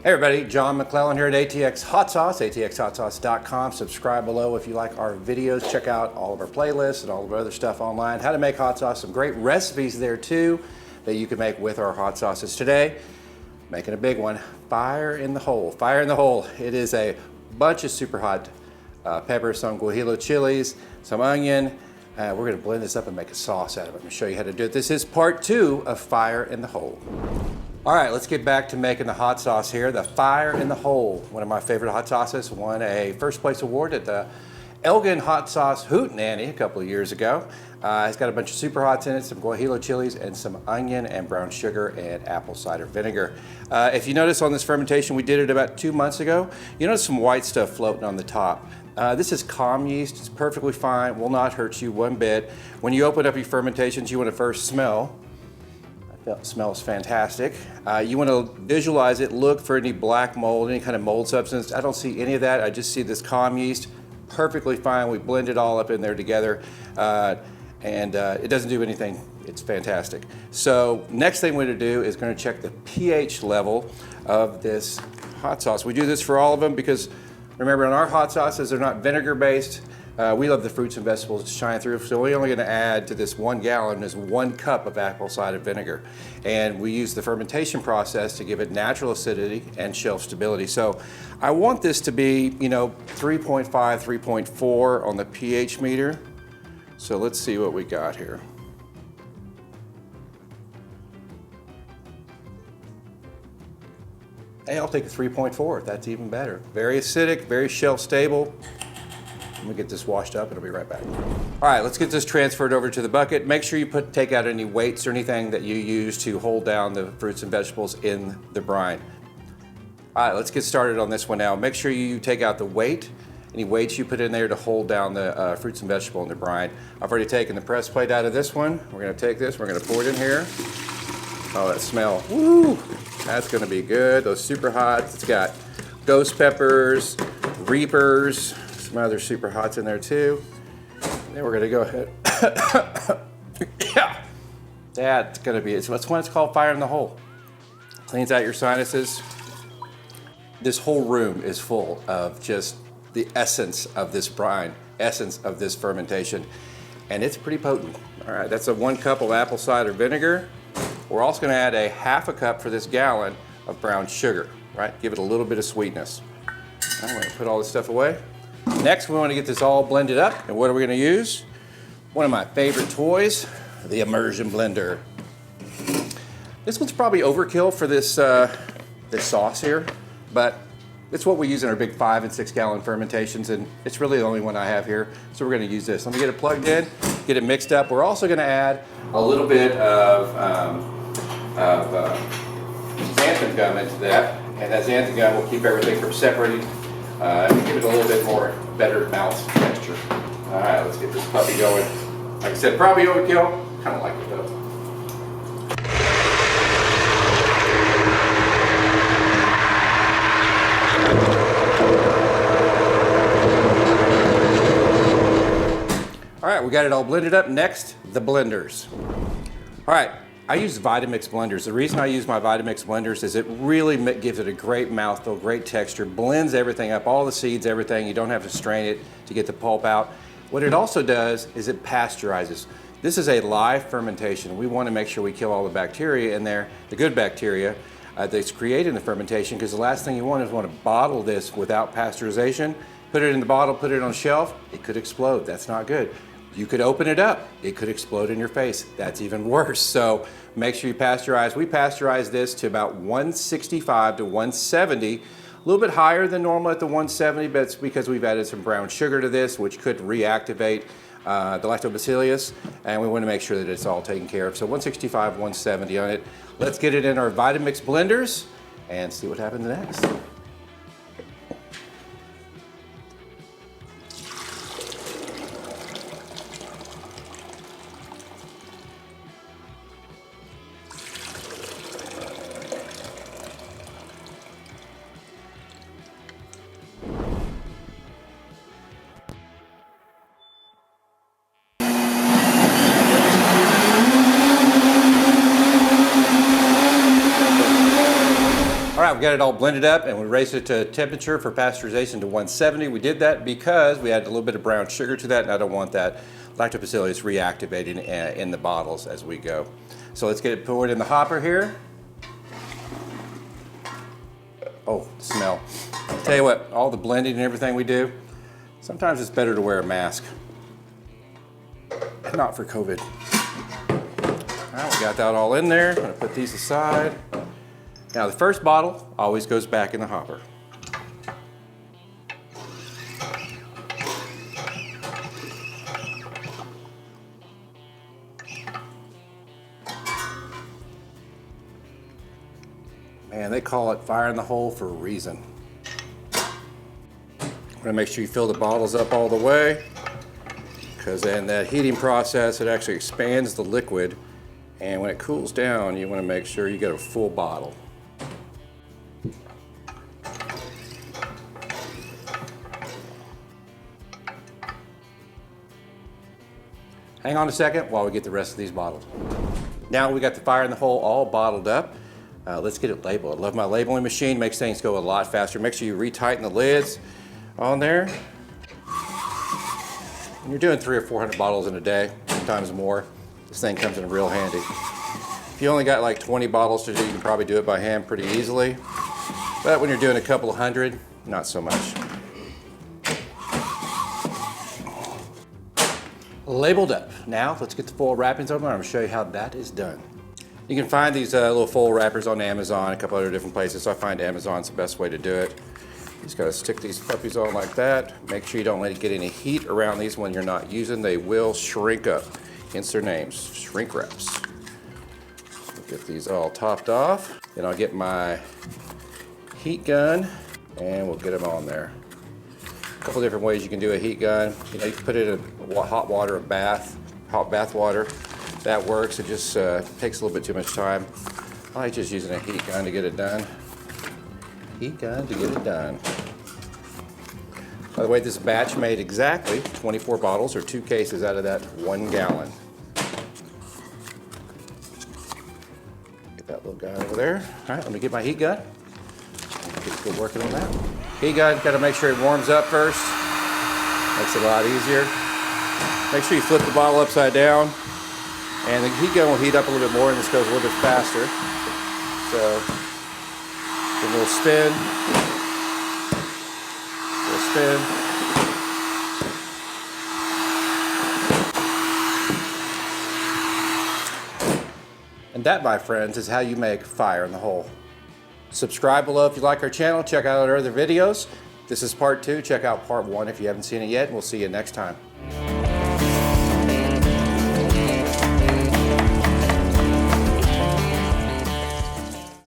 Hey everybody, John McClellan here at ATX Hot Sauce, atxhotsauce.com. Subscribe below if you like our videos. Check out all of our playlists and all of our other stuff online. How to make hot sauce, some great recipes there too that you can make with our hot sauces. Today, making a big one, fire in the hole. Fire in the hole. It is a bunch of super hot peppers, some guajillo chilies, some onion. We're gonna blend this up and make a sauce out of it. I'm gonna show you how to do it. This is part 2 of Fire in the Hole. All right, let's get back to making the hot sauce here. The Fire in the Hole, one of my favorite hot sauces, won a first place award at the Elgin Hot Sauce Hootenanny a couple of years ago. It's got a bunch of super hots in it, some guajillo chilies, and some onion and brown sugar and apple cider vinegar. If you notice on this fermentation, we did it about 2 months ago. You notice some white stuff floating on the top. This is calm yeast. It's perfectly fine, will not hurt you one bit. When you open up your fermentations, you want to first smell. That smells fantastic. You want to visualize it, look for any black mold, any kind of mold substance. I don't see any of that. I just see this calm yeast, perfectly fine. We blend it all up in there together, and it doesn't do anything. It's fantastic. So next thing we're going to do is going to check the pH level of this hot sauce. We do this for all of them because remember, in our hot sauces, they're not vinegar based. We love the fruits and vegetables to shine through, so we're only going to add to this 1 gallon is 1 cup of apple cider vinegar. And we use the fermentation process to give it natural acidity and shelf stability. So I want this to be, 3.5, 3.4 on the pH meter. So let's see what we got here. Hey, I'll take a 3.4, that's even better. Very acidic, very shelf stable. Let me get this washed up and I'll be right back. All right, let's get this transferred over to the bucket. Make sure you take out any weights or anything that you use to hold down the fruits and vegetables in the brine. All right, let's get started on this one now. Make sure you take out the weight, any weights you put in there to hold down the fruits and vegetable in the brine. I've already taken the press plate out of this one. We're gonna take this, we're gonna pour it in here. Oh, that smell, woo! That's gonna be good. Those super hots. It's got ghost peppers, reapers, some other super hots in there too. And then we're gonna go ahead. Yeah, that's gonna be it. So that's why it's called Fire in the Hole. Cleans out your sinuses. This whole room is full of just the essence of this brine, essence of this fermentation, and it's pretty potent. All right, that's a 1 cup of apple cider vinegar. We're also gonna add a 1/2 cup for this gallon of brown sugar, right? Give it a little bit of sweetness. I'm gonna put all this stuff away. Next, we wanna get this all blended up, and what are we gonna use? One of my favorite toys, the immersion blender. This one's probably overkill for this, this sauce here, but it's what we use in our big 5 and 6 gallon fermentations, and it's really the only one I have here, so we're gonna use this. Let me get it plugged in, get it mixed up. We're also gonna add a little bit of xanthan gum into that, and that xanthan gum will keep everything from separating and give it a little bit more better mouth texture. All right, let's get this puppy going. Like I said, probably overkill, kind of like it though. All right, we got it all blended up. Next, the blenders. All right, I use Vitamix blenders. The reason I use my Vitamix blenders is it really gives it a great mouthfeel, great texture, blends everything up, all the seeds, everything. You don't have to strain it to get the pulp out. What it also does is it pasteurizes. This is a live fermentation. We want to make sure we kill all the bacteria in there, the good bacteria that's created in the fermentation, because the last thing you want is to bottle this without pasteurization, put it in the bottle, put it on a shelf, it could explode. That's not good. You could open it up, it could explode in your face. That's even worse. So make sure you pasteurize. We pasteurize this to about 165 to 170, a little bit higher than normal at the 170, but it's because we've added some brown sugar to this, which could reactivate the lactobacillus, and we want to make sure that it's all taken care of. So 165, 170 on it. Let's get it in our Vitamix blenders and see what happens next. All right, we got it all blended up and we raised it to temperature for pasteurization to 170. We did that because we added a little bit of brown sugar to that, and I don't want that lactobacillus reactivating in the bottles as we go. So let's get it poured in the hopper here. Oh, smell. I'll tell you what, all the blending and everything we do, sometimes it's better to wear a mask. Not for COVID. All right, we got that all in there. I'm gonna put these aside. Now the first bottle always goes back in the hopper. Man, they call it fire in the hole for a reason. I'm gonna make sure you fill the bottles up all the way, because in that heating process, it actually expands the liquid, and when it cools down, you wanna make sure you get a full bottle. Hang on a second while we get the rest of these bottles. Now we got the fire in the hole all bottled up. Let's get it labeled. I love my labeling machine, makes things go a lot faster. Make sure you retighten the lids on there. When you're doing 300 or 400 bottles in a day, sometimes more, this thing comes in real handy. If you only got like 20 bottles to do, you can probably do it by hand pretty easily. But when you're doing a couple of hundred, not so much. Labeled up. Now let's get the foil wrappings open. I'm going to show you how that is done. You can find these little foil wrappers on Amazon, a couple other different places. So I find Amazon's the best way to do it. You just got to stick these puppies on like that. Make sure you don't let it get any heat around these when you're not using. They will shrink up. Hence their names, shrink wraps. Get these all topped off. Then I'll get my heat gun and we'll get them on there. A couple different ways you can do a heat gun. You know, you can put it in hot water, a bath, hot bath water. That works. It just takes a little bit too much time. I like just using a heat gun to get it done. Heat gun to get it done. By the way, this batch made exactly 24 bottles or 2 cases out of that 1 gallon. Get that little guy over there. All right, let me get my heat gun. Get good working on that. Heat gun, got to make sure it warms up first. Makes it a lot easier. Make sure you flip the bottle upside down. And the heat gun will heat up a little bit more and this goes a little bit faster. So, a little spin. A little spin. And that, my friends, is how you make fire in the hole. Subscribe below if you like our channel. Check out our other videos. This is part 2. Check out part 1 if you haven't seen it yet. We'll see you next time.